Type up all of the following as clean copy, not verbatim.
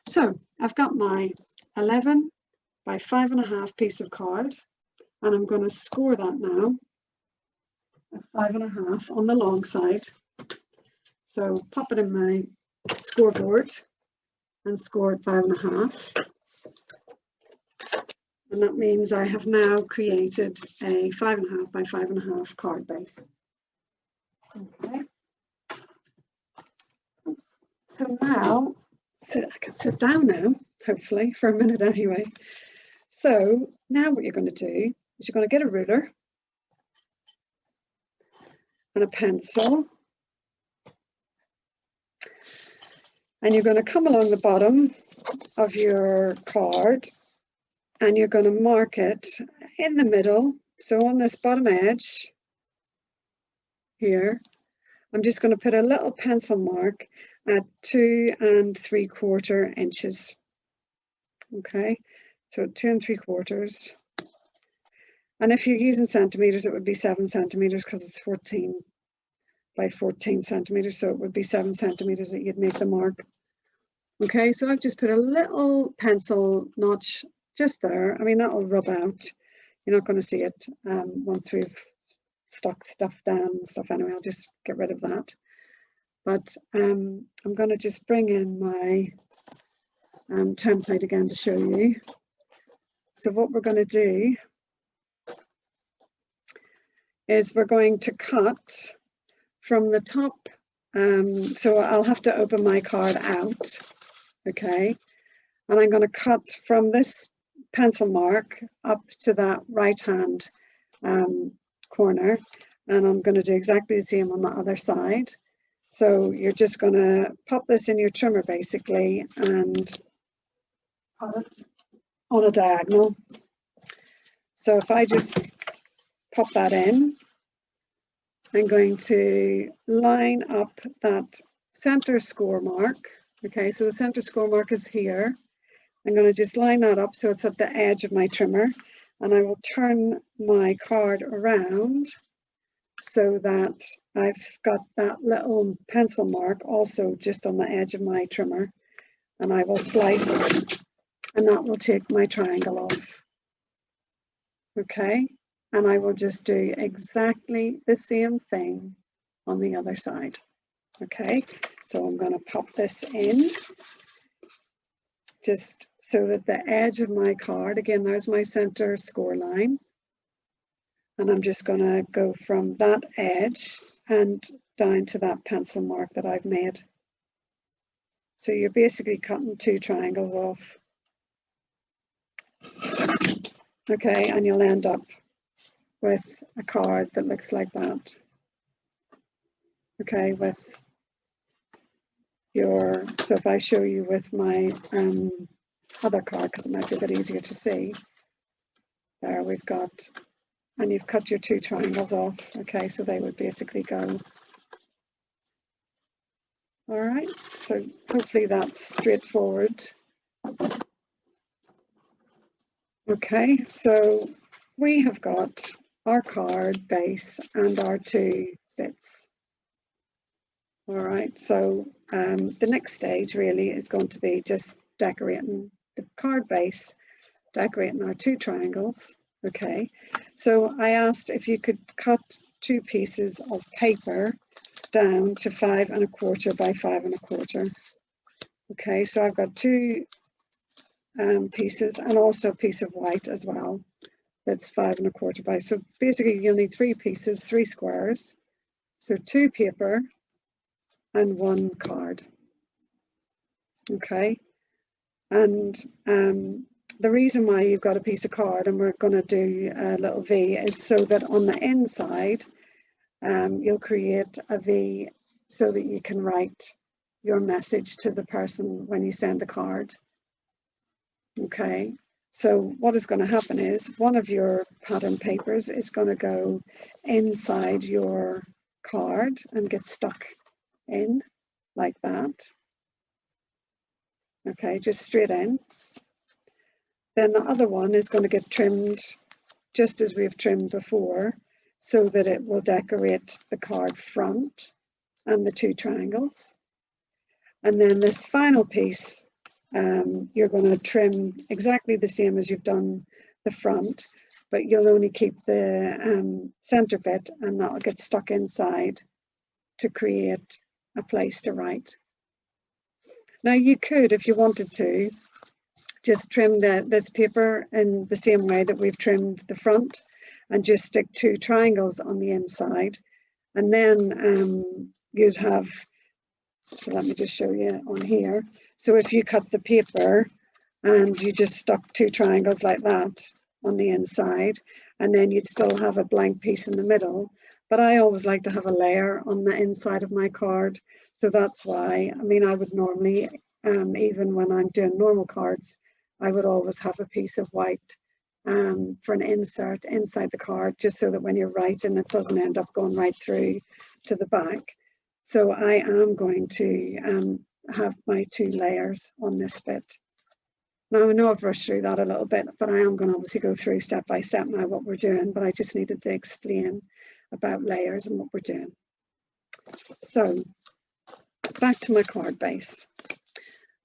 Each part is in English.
So I've got my 11 by 5.5 piece of card, and I'm going to score that now at 5.5 on the long side. So pop it in my scoreboard and score at 5.5. And that means I have now created a 5.5 by 5.5 card base. Okay. So now, I can sit down now, hopefully, for a minute anyway. So now what you're going to do is you're going to get a ruler and a pencil. And you're going to come along the bottom of your card and you're going to mark it in the middle. So on this bottom edge here, I'm just going to put a little pencil mark at 2 3/4 inches. Okay, so 2 3/4. And if you're using centimeters, it would be 7 centimeters because it's 14 by 14 centimeters. So it would be 7 centimeters that you'd make the mark. Okay, so I've just put a little pencil notch just there. I mean, that'll rub out. You're not going to see it once we've stuck stuff down and stuff anyway. I'll just get rid of that. But I'm going to just bring in my template again to show you. So what we're going to do is we're going to cut from the top. So I'll have to open my card out. Okay, and I'm going to cut from this pencil mark up to that right hand corner, and I'm going to do exactly the same on the other side. So you're just going to pop this in your trimmer basically and put it on a diagonal. So if I just pop that in, I'm going to line up that center score mark. Okay, so the center score mark is here. I'm going to just line that up so it's at the edge of my trimmer, and I will turn my card around so that I've got that little pencil mark also just on the edge of my trimmer, and I will slice it, and that will take my triangle off. Okay, and I will just do exactly the same thing on the other side. Okay, so I'm going to pop this in just so that the edge of my card, again, there's my center score line, and I'm just going to go from that edge and down to that pencil mark that I've made. So you're basically cutting 2 triangles off. Okay, and you'll end up with a card that looks like that. Okay, with your, so if I show you with my other card, because it might be a bit easier to see, there we've got, and you've cut your 2 triangles off. Okay, so they would basically go. All right, so hopefully that's straightforward. Okay, so we have got our card base and our 2 bits. All right, so the next stage really is going to be just decorating the card base, decorating our 2 triangles. Okay, so I asked if you could cut 2 pieces of paper down to 5 1/4 by 5 1/4. Okay, so I've got 2 pieces and also a piece of white as well. That's 5 1/4 by, so basically you'll need 3 pieces, 3 squares. So 2 paper and 1 card. Okay, and the reason why you've got a piece of card, and we're going to do a little V, is so that on the inside you'll create a V so that you can write your message to the person when you send the card. Okay, so what is going to happen is one of your pattern papers is going to go inside your card and get stuck in like that. Okay, just straight in. Then the other one is going to get trimmed just as we've trimmed before, so that it will decorate the card front and the 2 triangles. And then this final piece you're going to trim exactly the same as you've done the front, but you'll only keep the center bit, and that'll get stuck inside to create a place to write. Now you could, if you wanted to, just trim this paper in the same way that we've trimmed the front, and just stick 2 triangles on the inside, and then you'd have, so let me just show you on here. So if you cut the paper and you just stuck 2 triangles like that on the inside, and then you'd still have a blank piece in the middle. But I always like to have a layer on the inside of my card, so that's why, I mean, I would normally, even when I'm doing normal cards, I would always have a piece of white for an insert inside the card, just so that when you're writing, it doesn't end up going right through to the back. So I am going to have my 2 layers on this bit. Now I know I've rushed through that a little bit, but I am going to obviously go through step by step now what we're doing, but I just needed to explain about layers and what we're doing. So back to my card base.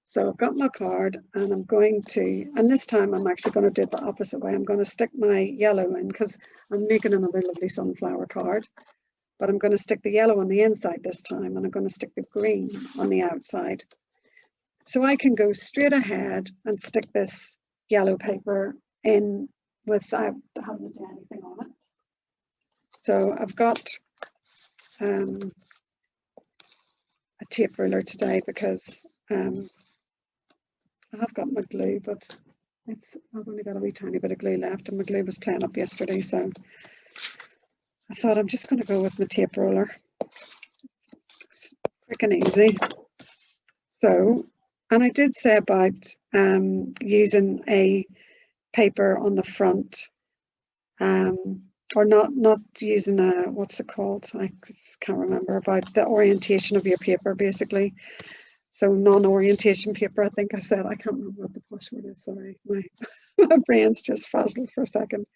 So I've got my card, and I'm going to, and this time I'm actually going to do it the opposite way. I'm going to stick my yellow in, because I'm making another lovely sunflower card, but I'm going to stick the yellow on the inside this time, and I'm going to stick the green on the outside. So I can go straight ahead and stick this yellow paper in without having to do anything on it. So I've got a tape ruler today, because I have got my glue, but I've only got a wee tiny bit of glue left, and my glue was playing up yesterday, so I thought I'm just going to go with my tape roller. It's quick and easy. So, and I did say about using a paper on the front, or not using a, what's it called? I can't remember, about the orientation of your paper, basically. So non-orientation paper, I think I said. I can't remember what the posh word is, sorry. My brain's just frazzled for a second.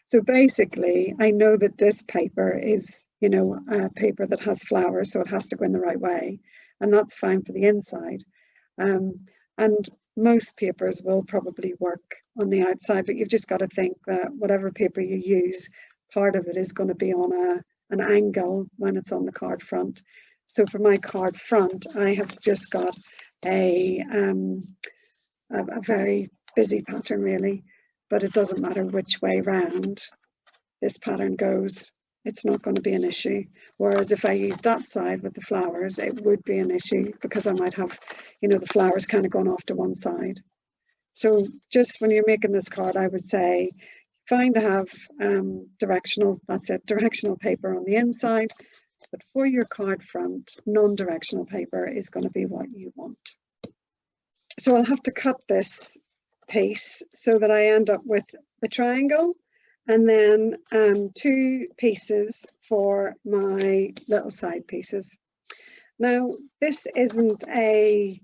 So basically, I know that this paper is, you know, a paper that has flowers, so it has to go in the right way. And that's fine for the inside. And most papers will probably work on the outside, but you've just got to think that whatever paper you use, part of it is going to be on an angle when it's on the card front. So for my card front, I have just got a very busy pattern, really, but it doesn't matter which way round this pattern goes. It's not going to be an issue. Whereas if I use that side with the flowers, it would be an issue, because I might have, you know, the flowers kind of gone off to one side. So just when you're making this card, I would say fine to have directional, that's it, directional paper on the inside. But for your card front, non-directional paper is going to be what you want. So I'll have to cut this piece so that I end up with the triangle, and then 2 pieces for my little side pieces. Now, this isn't a,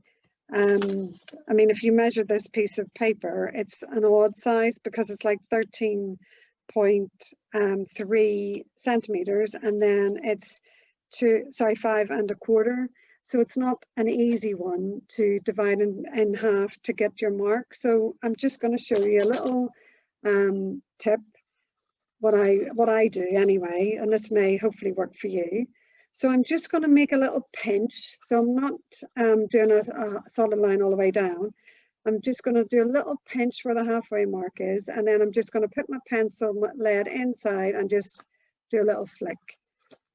I mean, if you measure this piece of paper, it's an odd size, because it's like 13.3 centimeters, and then it's 5 1/4. So it's not an easy one to divide in half to get your mark. So I'm just going to show you a little tip, what I do anyway, and this may hopefully work for you. So I'm just going to make a little pinch. So I'm not doing a solid line all the way down. I'm just going to do a little pinch where the halfway mark is, and then I'm just going to put my pencil lead inside and just do a little flick.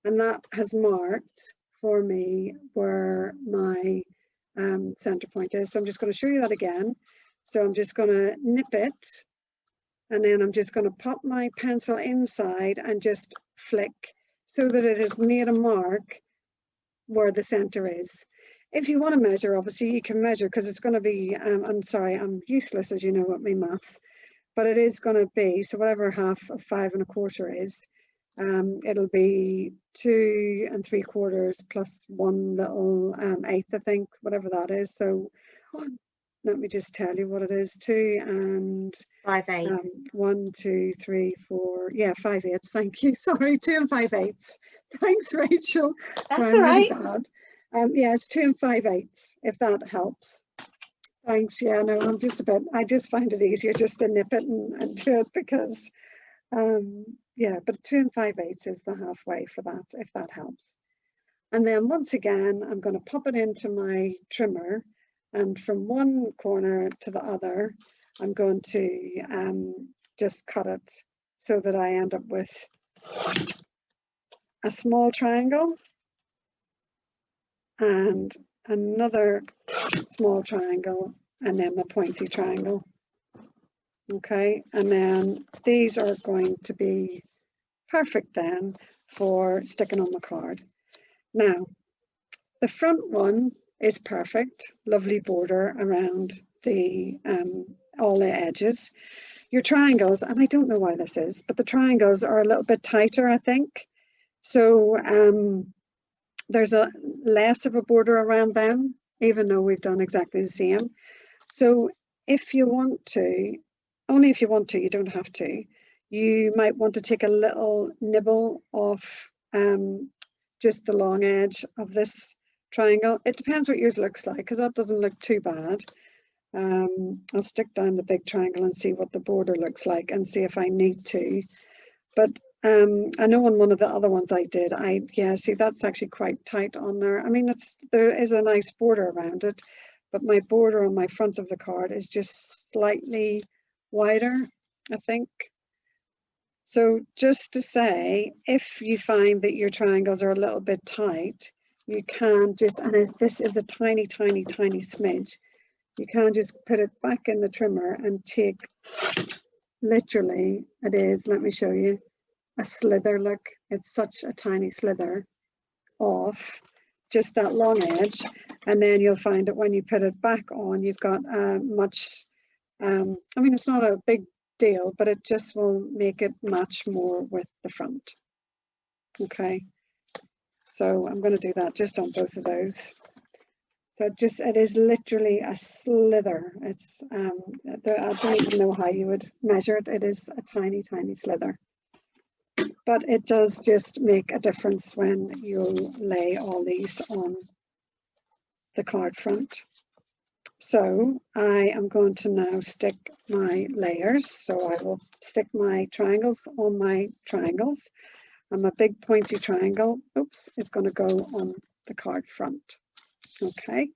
And that has marked for me where my center point is. So I'm just going to show you that again. So I'm just going to nip it, and then I'm just going to pop my pencil inside and just flick, so that it has made a mark where the center is. If you want to measure, obviously you can measure, because it's going to be, I'm sorry, I'm useless, as you know, at my maths, but it is going to be, so whatever half of 5 1/4 is, it'll be 2 3/4 plus 1 little 1/8, I think, whatever that is. So let me just tell you what it is. 2 5/8. 1 2 3 4, yeah, 5/8. Thank you. Sorry, 2 5/8. Thanks, Rachel. That's so all right. really bad. Yeah, it's 2 5/8, if that helps. Thanks. Yeah, no, I just find it easier just to nip it and do it because, yeah, but 2 5/8 is the halfway for that, if that helps. And then once again, I'm going to pop it into my trimmer, and from one corner to the other, I'm going to just cut it so that I end up with a small triangle and another small triangle and then the pointy triangle. Okay, and then these are going to be perfect then for sticking on the card. Now, the front one is perfect, lovely border around the all the edges. Your triangles, and I don't know why this is, but the triangles are a little bit tighter, I think. So there's a less of a border around them, even though we've done exactly the same. So if you want to, only if you want to, you don't have to, you might want to take a little nibble off just the long edge of this triangle. It depends what yours looks like, because that doesn't look too bad. I'll stick down the big triangle and see what the border looks like and see if I need to. But I know on one of the other ones I did, yeah, see, that's actually quite tight on there. I mean, there is a nice border around it, but my border on my front of the card is just slightly wider, I think. So just to say, if you find that your triangles are a little bit tight, you can just, and this is a tiny, tiny, tiny smidge, you can just put it back in the trimmer and take, literally, it is, let me show you, a slither. Look, it's such a tiny slither off just that long edge, and then you'll find that when you put it back on, you've got much, I mean, it's not a big deal, but it just will make it match more with the front. Okay, so I'm going to do that just on both of those. So it is literally a slither. It's I don't even know how you would measure it. It is a tiny, tiny slither. But it does just make a difference when you lay all these on the card front. So I am going to now stick my layers. So I will stick my triangles on my triangles, and my big pointy triangle, oops, is going to go on the card front. Okay,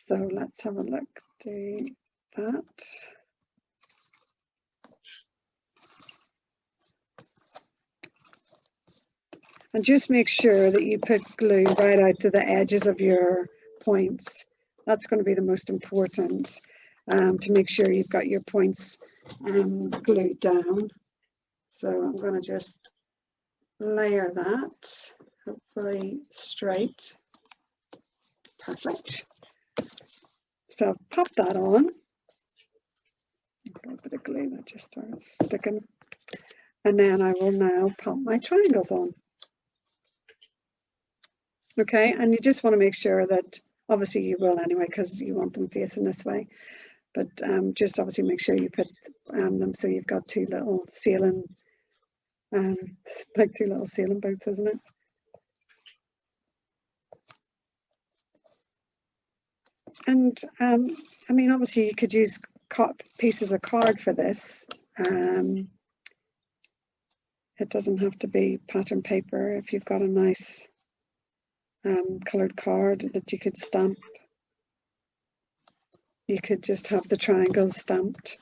so let's have a look. Do that. And just make sure that you put glue right out to the edges of your points. That's going to be the most important, to make sure you've got your points glued down. So I'm going to just layer that, hopefully straight. Perfect. So pop that on. A little bit of glue that just starts sticking. And then I will now pop my triangles on. Okay, and you just want to make sure that, obviously you will anyway, because you want them facing this way, but just obviously make sure you put them so you've got two little sailing, like two little sailing boats, isn't it? And I mean, obviously you could use pieces of card for this. It doesn't have to be pattern paper. If you've got a nice coloured card that you could stamp, you could just have the triangles stamped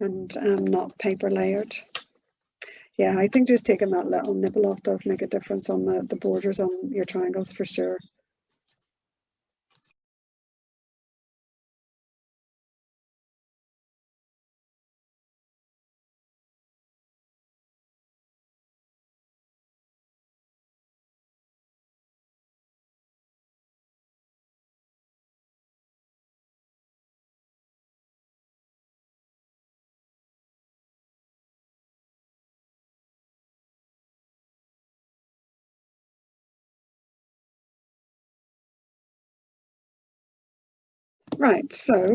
and not paper layered. Yeah, I think just taking that little nibble off does make a difference on the borders on your triangles for sure. Right, so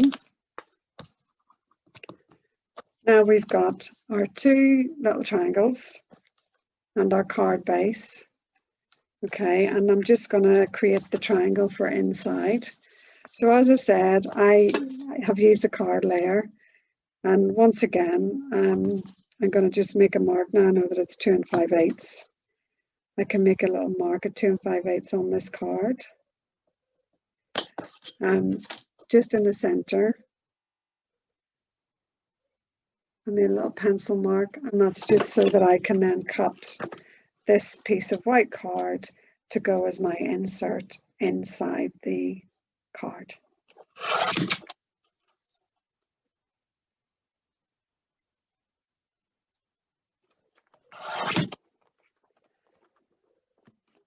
now we've got our two little triangles and our card base. Okay, and I'm just going to create the triangle for inside. So as I said, I have used a card layer, and once again, I'm going to just make a mark. Now I know that it's 2 5/8. I can make a little mark at 2 5/8 on this card, just in the center. I made a little pencil mark, and that's just so that I can then cut this piece of white card to go as my insert inside the card.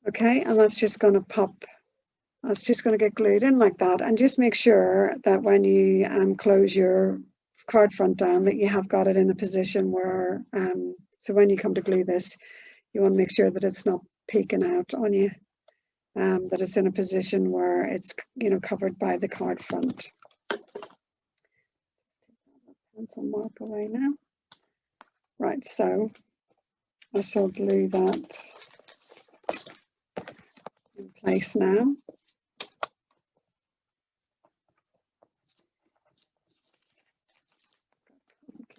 Okay, and that's just going to pop, that's just going to get glued in like that. And just make sure that when you close your card front down, that you have got it in a position where, so when you come to glue this, you want to make sure that it's not peeking out on you, that it's in a position where it's, you know, covered by the card front. Pencil mark away now. Right, so I shall glue that in place now.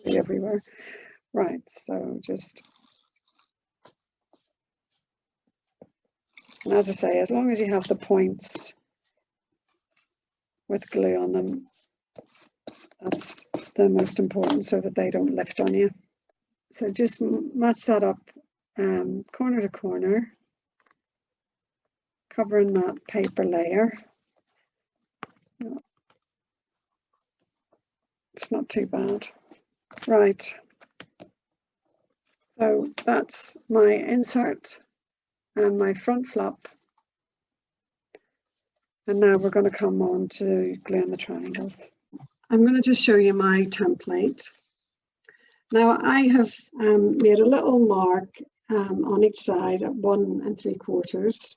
Glue everywhere. Right, so just, and as I say, as long as you have the points with glue on them, that's the most important, so that they don't lift on you. So just match that up corner to corner, covering that paper layer. It's not too bad. Right, so that's my insert and my front flap. And now we're going to come on to gluing the triangles. I'm going to just show you my template. Now I have made a little mark on each side at 1 3/4.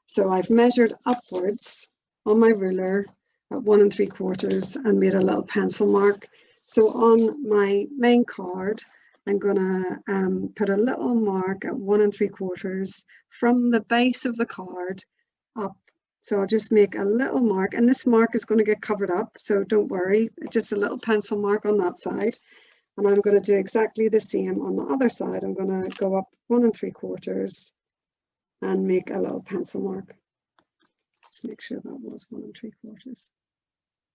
So I've measured upwards on my ruler at 1 3/4 and made a little pencil mark. So on my main card, I'm going to put a little mark at 1 3/4 from the base of the card up. So I'll just make a little mark, and this mark is going to get covered up, so don't worry, just a little pencil mark on that side. And I'm going to do exactly the same on the other side. I'm going to go up 1 3/4 and make a little pencil mark. Just make sure that was 1 3/4.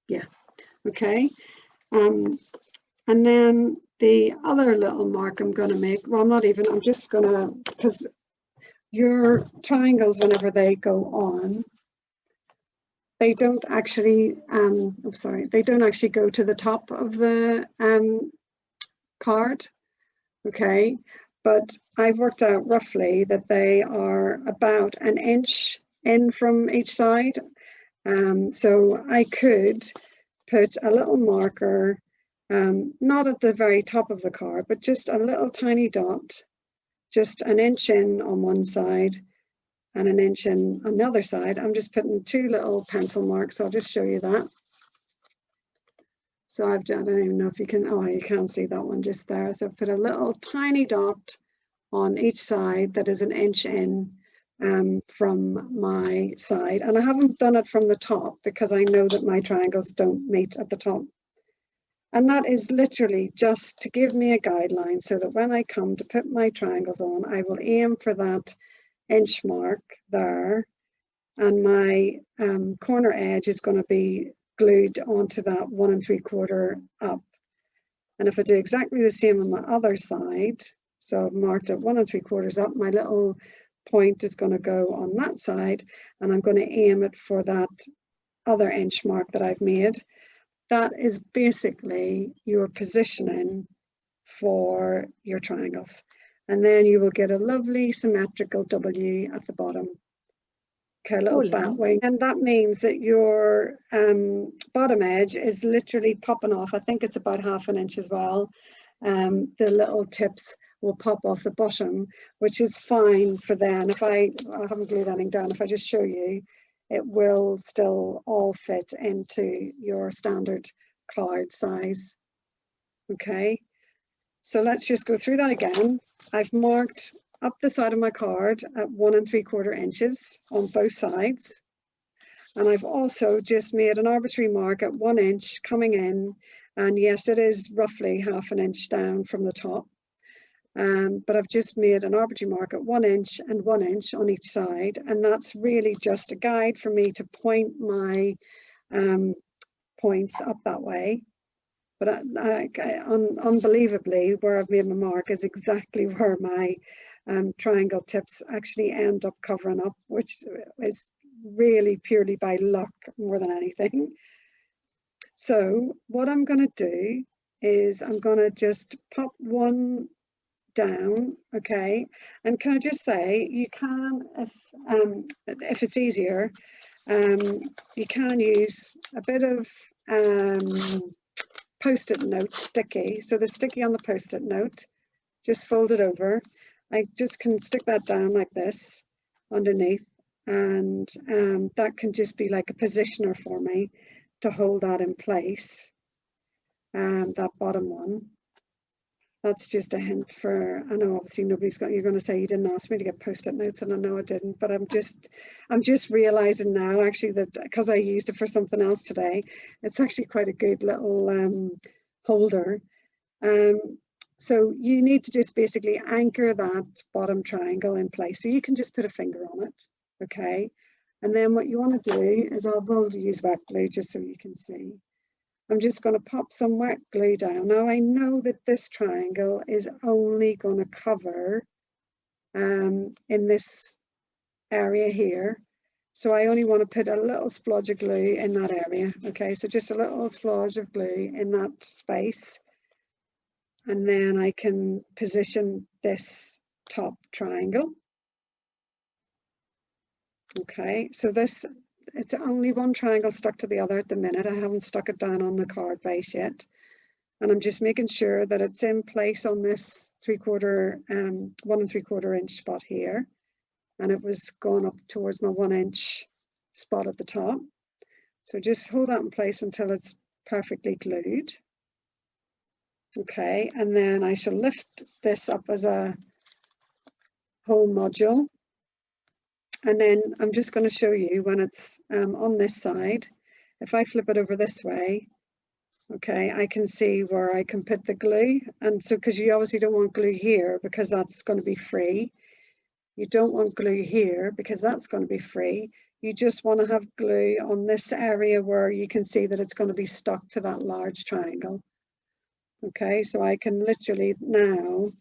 Yeah, okay. And then the other little mark I'm going to make, well, I'm just going to, because your triangles, whenever they go on, they don't actually, they don't actually go to the top of the card, okay? But I've worked out roughly that they are about 1 inch in from each side. So I could put a little marker, not at the very top of the card, but just a little tiny dot, just 1 inch in on one side and 1 inch in on the other side. I'm just putting 2 little pencil marks. I'll just show you that. So I don't even know if you can, oh, you can see that one just there. So I've put a little tiny dot on each side that is 1 inch in from my side. And I haven't done it from the top because I know that my triangles don't meet at the top. And that is literally just to give me a guideline so that when I come to put my triangles on, I will aim for that inch mark there, and my corner edge is going to be glued onto that 1 3/4 up. And if I do exactly the same on my other side, so I've marked it 1 3/4 up, my little point is going to go on that side, and I'm going to aim it for that other inch mark that I've made. That is basically your positioning for your triangles. And then you will get a lovely symmetrical W at the bottom. Okay, a little bat wing. And that means that your bottom edge is literally popping off. I think it's about 1/2 inch as well. The little tips will pop off the bottom, which is fine for then. If I haven't glued anything down, if I just show you, it will still all fit into your standard card size. Okay, so let's just go through that again. I've marked up the side of my card at 1 3/4 inches on both sides. And I've also just made an arbitrary mark at 1 inch coming in, and yes, it is roughly ½ inch down from the top. But I've just made an arbitrary mark at 1 inch and 1 inch on each side, and that's really just a guide for me to point my points up that way. But unbelievably, where I've made my mark is exactly where my triangle tips actually end up covering up, which is really purely by luck more than anything. So what I'm going to do is I'm going to just pop one down, okay? And can I just say, you can, if it's easier, you can use a bit of post-it note sticky. So the sticky on the post-it note, just fold it over. I just can stick that down like this underneath, and that can just be like a positioner for me to hold that in place. That bottom one. That's just a hint for, I know obviously nobody's got, you're going to say you didn't ask me to get post-it notes, and I know I didn't, but I'm just realizing now actually that because I used it for something else today, it's actually quite a good little holder. So you need to just basically anchor that bottom triangle in place. So you can just put a finger on it, okay? And then what you want to do is, I'll use wet glue just so you can see. I'm just going to pop some wet glue down. Now I know that this triangle is only going to cover in this area here. So I only want to put a little splodge of glue in that area. Okay, so just a little splodge of glue in that space. And then I can position this top triangle. Okay, so this, it's only one triangle stuck to the other at the minute. I haven't stuck it down on the card base yet. And I'm just making sure that it's in place on this 1 3/4 inch spot here. And it was going up towards my 1 inch spot at the top. So just hold that in place until it's perfectly glued. Okay, and then I shall lift this up as a whole module. And then I'm just going to show you when it's on this side. If I flip it over this way, okay, I can see where I can put the glue. And so, because you obviously don't want glue here because that's going to be free. You don't want glue here because that's going to be free. You just want to have glue on this area where you can see that it's going to be stuck to that large triangle. Okay, so I can literally now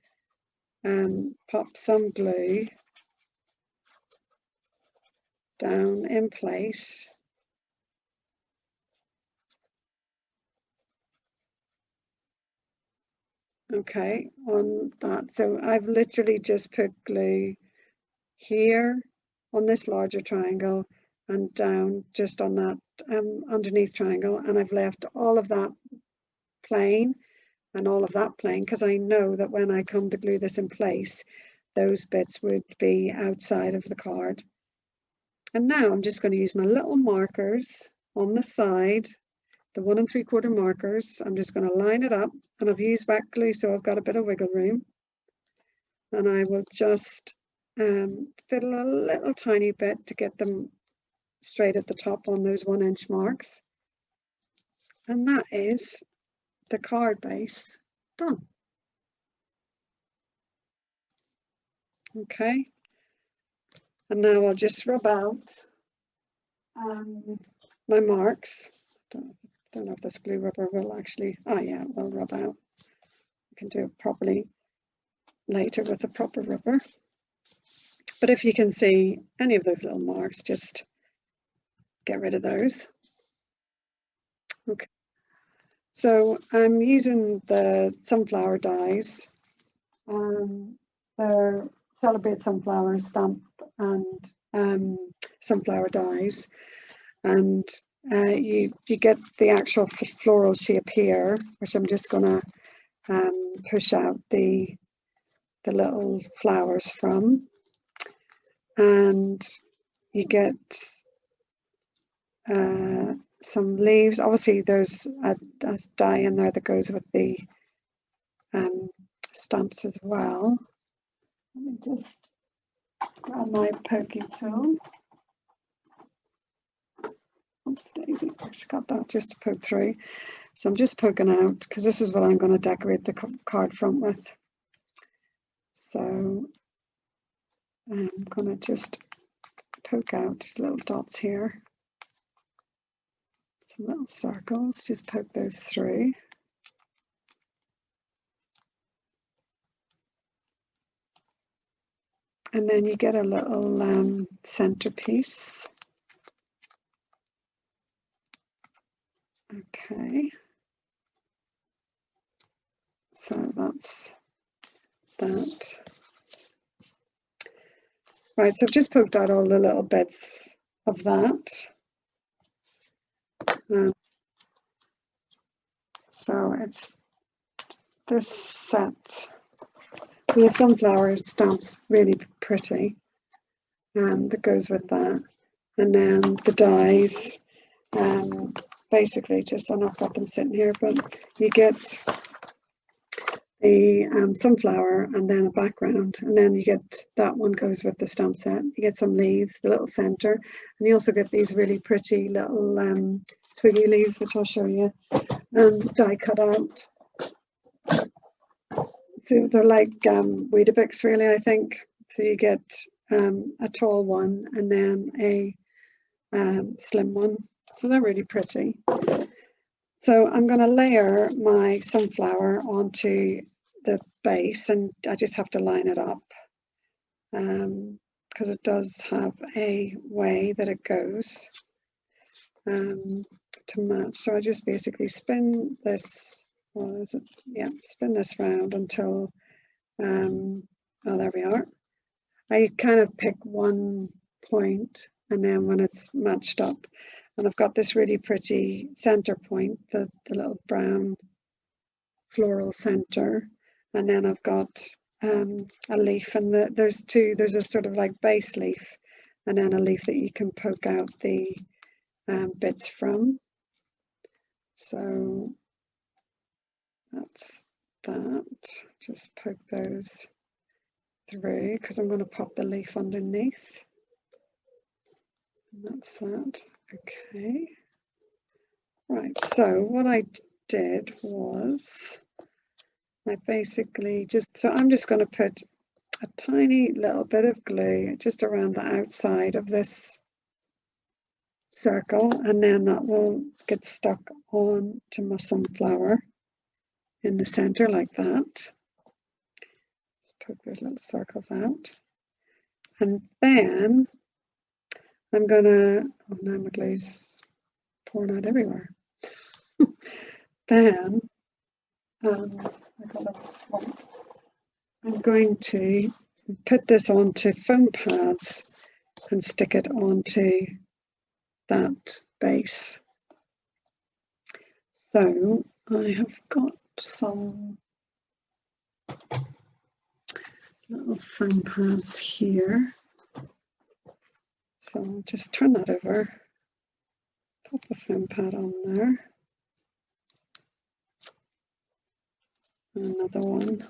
pop some glue down in place. Okay, on that. So I've literally just put glue here on this larger triangle and down just on that underneath triangle, and I've left all of that plain and all of that plain because I know that when I come to glue this in place, those bits would be outside of the card. And now I'm just going to use my little markers on the side, the 1 3/4 markers. I'm just going to line it up, and I've used wet glue so I've got a bit of wiggle room, and I will just fiddle a little tiny bit to get them straight at the top on those 1 inch marks, and that is the card base done. Okay, and now I'll just rub out my marks. Don't know if this glue rubber will actually, oh yeah, it will rub out. I can do it properly later with a proper rubber. But if you can see any of those little marks, just get rid of those. Okay, so I'm using the sunflower dies. They're Celebrate Sunflower stamp and sunflower dies, and you get the actual floral shape here, which I'm just going to push out the little flowers from, and you get some leaves. Obviously there's a die in there that goes with the stamps as well. Let me just grab my pokey tool. Oops, Daisy, I got that just to poke through. So I'm just poking out because this is what I'm going to decorate the card front with. So I'm going to just poke out these little dots here. Some little circles, just poke those through. And then you get a little centerpiece. Okay. So that's that. Right, so I've just poked out all the little bits of that. So it's this set. So the sunflower stamp's really pretty, that goes with that. And then the dies, basically just, I've not got them sitting here, but you get the sunflower and then a background, and then you get that one goes with the stamp set. You get some leaves, the little center, and you also get these really pretty little twiggy leaves, which I'll show you, and die cut out. So they're like Weetabix, really, I think. So you get a tall one and then a slim one. So they're really pretty. So I'm going to layer my sunflower onto the base, and I just have to line it up because it does have a way that it goes to match. So I just basically spin this, what is it? Yeah, spin this round until, oh, there we are. I kind of pick one point, and then when it's matched up, and I've got this really pretty center point, the little brown floral center, and then I've got a leaf, and there's a sort of like base leaf, and then a leaf that you can poke out the bits from. So that's that. Just poke those through because I'm going to pop the leaf underneath. And that's that. Okay. Right, so what I did was I basically I'm just going to put a tiny little bit of glue just around the outside of this circle, and then that will get stuck on to my sunflower in the center like that. Just poke those little circles out, and then I'm gonna, oh no, my glue's pouring out everywhere. Then I'm going to put this onto foam pads and stick it onto that base. So I have got some little foam pads here. So I'll just turn that over, pop the foam pad on there, and another one.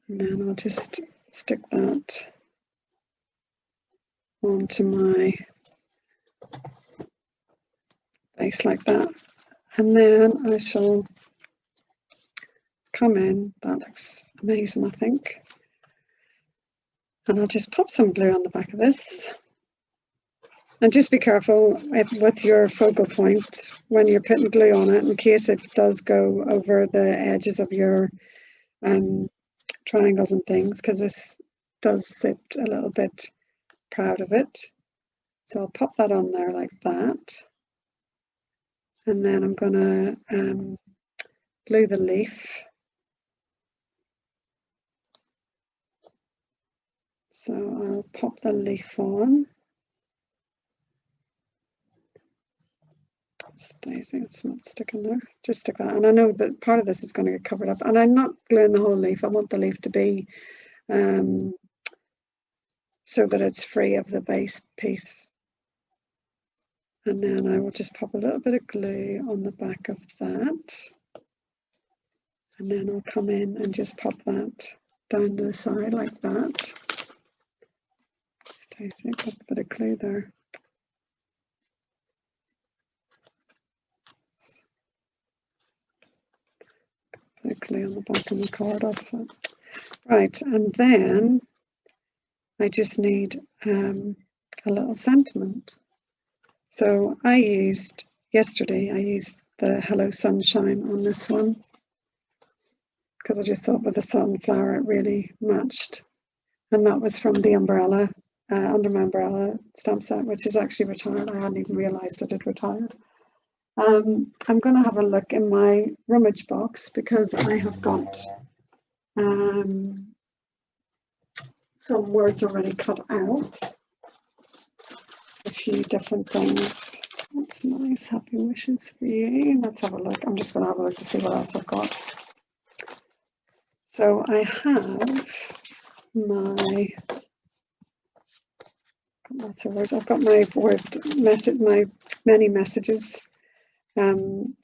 And then I'll just stick that onto my base like that. And then I shall come in, that looks amazing, I think. And I'll just pop some glue on the back of this. And just be careful with your focal point when you're putting glue on it, in case it does go over the edges of your triangles and things, because this does sit a little bit proud of it. So I'll pop that on there like that. And then I'm going to glue the leaf. So I'll pop the leaf on. It's not sticking there. Just stick that. And I know that part of this is going to get covered up. And I'm not gluing the whole leaf. I want the leaf to be so that it's free of the base piece. And then I will just pop a little bit of glue on the back of that. And then I'll come in and just pop that down to the side like that. Daisy, got a bit of glue there. Bit of glue on the back of the card off it. Right, and then I just need a little sentiment. So yesterday I used the Hello Sunshine on this one because I just thought with the sunflower it really matched. And that was from the umbrella, Under My Umbrella stamp set, which is actually retired. I hadn't even realised that it retired. I'm going to have a look in my rummage box because I have got some words already cut out. A few different things. That's nice. Happy wishes for you. Let's have a look. I'm just going to have a look to see what else I've got. So I have my lots of words. I've got my my many messages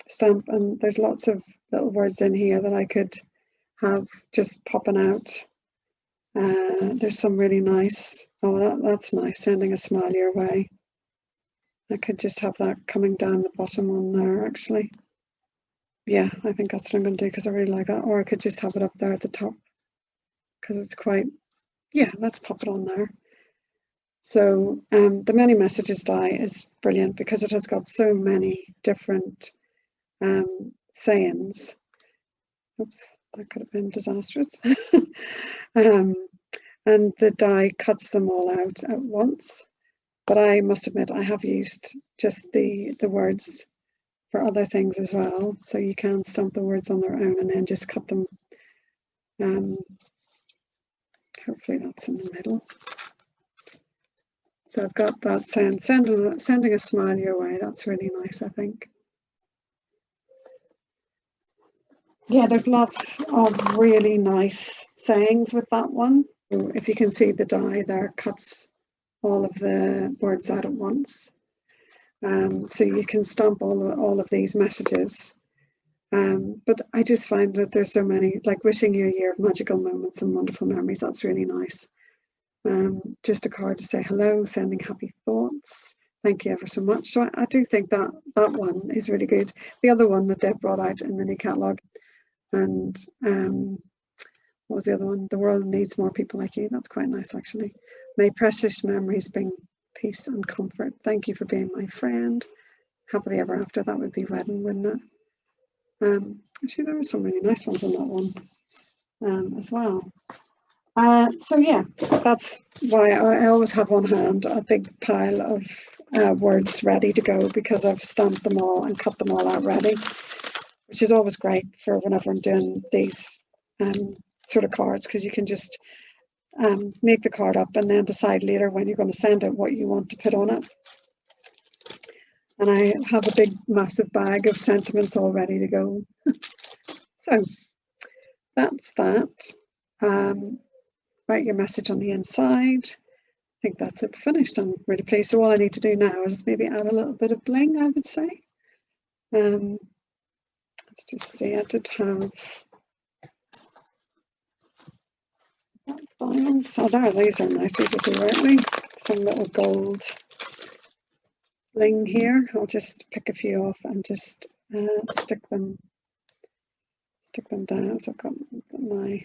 stamp, and there's lots of little words in here that I could have just popping out. There's some really nice. Oh, that's nice. Sending a smile your way. I could just have that coming down the bottom on there, actually. Yeah, I think that's what I'm going to do because I really like that. Or I could just have it up there at the top because it's quite, yeah, let's pop it on there. So the many messages die is brilliant because it has got so many different sayings. Oops, that could have been disastrous. And the die cuts them all out at once. But I must admit, I have used just the words for other things as well. So you can stamp the words on their own and then just cut them. Hopefully that's in the middle. So I've got that saying, sending a smile your way. That's really nice, I think. Yeah, there's lots of really nice sayings with that one. So if you can see the die there, cuts all of the words out at once. So you can stamp all of these messages. But I just find that there's so many, like wishing you a year of magical moments and wonderful memories. That's really nice. Just a card to say hello, sending happy thoughts. Thank you ever so much. So I do think that one is really good. The other one that Deb brought out in the new catalogue. And what was the other one? The world needs more people like you. That's quite nice, actually. May precious memories bring peace and comfort. Thank you for being my friend. Happily ever after. That would be wedding, wouldn't it? Actually, there were some really nice ones on that one as well. So yeah, that's why I always have on hand a big pile of words ready to go because I've stamped them all and cut them all out ready, which is always great for whenever I'm doing these sort of cards, because you can just make the card up and then decide later when you're going to send it what you want to put on it. And I have a big massive bag of sentiments all ready to go. So that's that. Write your message on the inside. I think that's it, finished. I'm really pleased. So all I need to do now is maybe add a little bit of bling, I would say. Let's just see, I did have diamonds. Oh, there, these are nice. These will do, won't they? Some little gold bling here. I'll just pick a few off and just stick them down. So I've got my,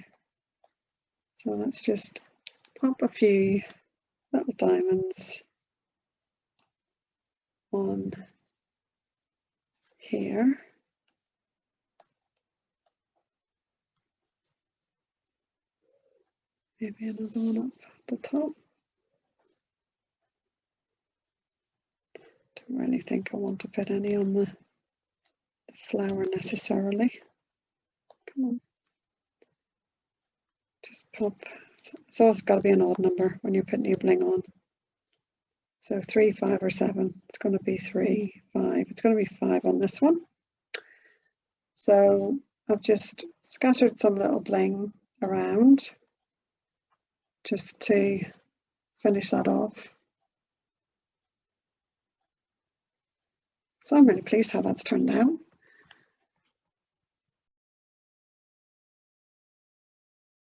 so let's just pop a few little diamonds on here. Maybe another one up at the top. Don't really think I want to put any on the flower necessarily. Come on. Just pop. So it's got to be an odd number when you're putting your bling on. So 3, 5, or 7. It's going to be 3, 5. It's going to be 5 on this one. So I've just scattered some little bling around just to finish that off. So I'm really pleased how that's turned out.